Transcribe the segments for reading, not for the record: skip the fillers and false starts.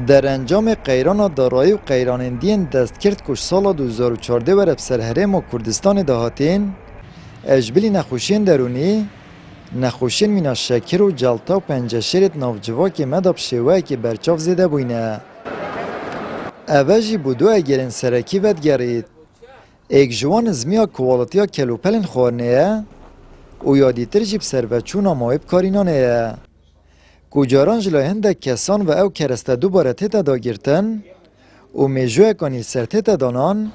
در انجام قیران دارایی و قیراندین دست کرد کش سال 2014 ورب سرهرم و کردستان دهاتین اجبلی نخوشین درونی نخوشین مینا شکر و جلتا و پنجشیرت نافجوا که مداب شوه که برچاف زده بوینه اوجی بودو اگرین سرکی ود گرید ایک جوان زمیا کوالتیا کلوپلن خورنه و یادیتر جیب سروچون آمایب کارینانه کجاران جلای هنده کسان و او کرسته دوباره تیتا دا گرتن و میجوه کانیل سر تیتا دانان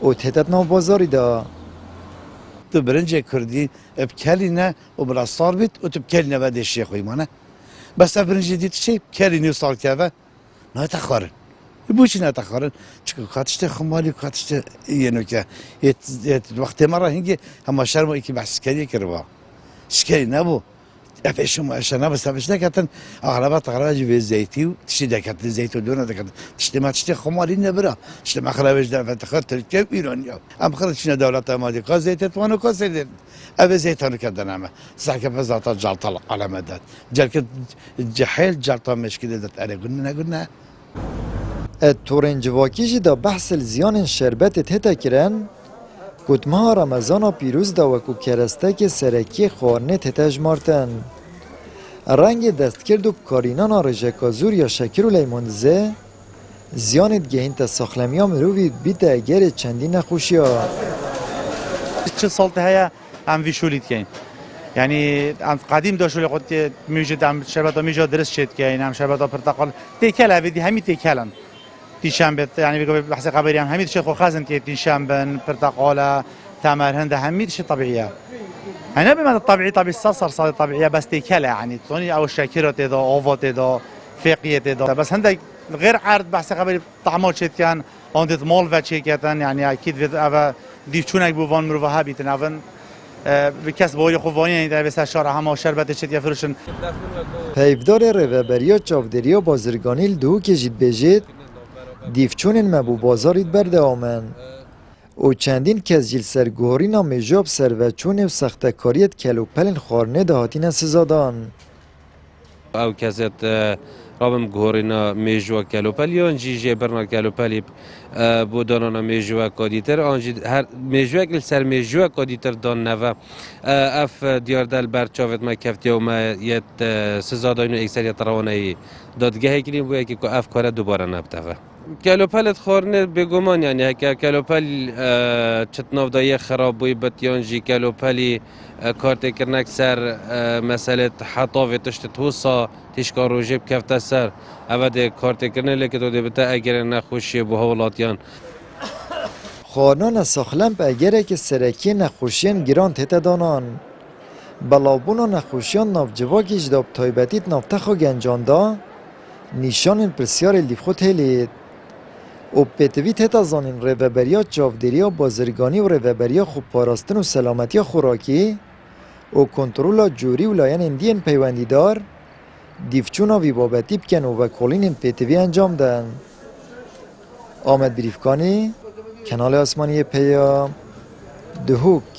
و تیتا ناو بازاری دا تو برنج کردی بکلی نه و برا سال بید و تو بکلی نه بعد اشیاء خوی مانه بس برنج دیت چی بکلی نیو سال که و نه تخارن بوچی نه تخارن چون کاتشته خمالی کاتشته اینو که وقت مرا هنگی هم شرم و یکی بحث کردی کروا شکلی نبود افشم عشان بس افش نكتن اغلبها تغلب جي زيتي تشتي دكت زيت ودون دكت تشتي ما تشتي خمارين نبرا تشتي ما خرابش ده فتخرت الكيف ايران يا ام خرجت شنا دولة مادي قا زيت توانو قا زيت ابي زيت انا كدنا ما صح كيف زعت جلط على مدد جلك جحيل جلط مشكله ده انا قلنا التورنج واکیجی دا بحث الزیان شربت تهتا کرن کتمها رمضان پیروز دا وکو کرسته که سرکی خورنه تهتا جمارتن رنگ دست کرد و کارینان رژکازور یا شکر و لیمونزه زیانت گهین تا ساخلمی ها مرووید بیت اگر چندی نخوشی ها چه سالته هیا هم ویشولید که یعنی قدیم داشته خود میوجد هم شربت ها میجا درست شد که این هم شربت ها پرتقال تیکل هویدی همی تیکلن تیشنبه یعنی بگو بحث قبری هم همین چه خو خزن که تیشنبه پرتقاله تمر هنده همین چه طبيعيه انا بما الطبيعي طبيعي صار طبيعيه بس تيكله يعني توني او شاكرت اذا اوفات اذا فقيت اذا بس هنده غير عرض بحث قبری طعمات شد كان عندت مال و چیکتن یعنی اكيد في اوا دیچونک بو وان مرو هابیتن اون بکس باوی خوانی در بس شهر هم شربت چت یفروشن پیفدار رهبری چاودری و بازرگانی دو کشید بجید دیفچونن مبو بازارید برده آمن او چندین کس جیل سرگوهاری نام جاب سروچون و سختکاریت کلوپلن خارنه دهاتین سزادان او کسیت رابم گوهرینا میجوا کلوپلی آنجی جبرنا کلوپلی بودانا میجوا کادیتر آنجی هر میجوا کل سر میجوا کادیتر دان نوا اف دیاردل برچاوت ما کفتی و ما یت سزاداینو اکثریت روانه دادگاه کلیم بوده که اف کار دوباره نبته کلوپلت خورنه بگمان یعنی هک کلوپل چتناو دای خراب بوی بتیانجی کلوپلی کارت کرنک سر مسئله حطاوی تشت توسا تشکار روجب کفت سر اوده کارت کرنه لکه تو دیبته اگر نخوشی بو هولاتیان خانان ساخلم اگره که سرکی نخوشیان گران تیت دانان بلابون و نخوشیان نافجواکی جداب تایبتیت نافتخو گنجاندا نیشان پرسیار لیفخوت هلید و پتوی تیتا زانین روبریا چاودریا بازرگانی و روبریا خوب پاراستن و سلامتی خوراکی و کنترول جوری و لاین اندین پیوندیدار دیفچونا وی بابتی بکن و کلین پتوی انجام دن آمد بریفکانی کانال آسمانی پیام دهوک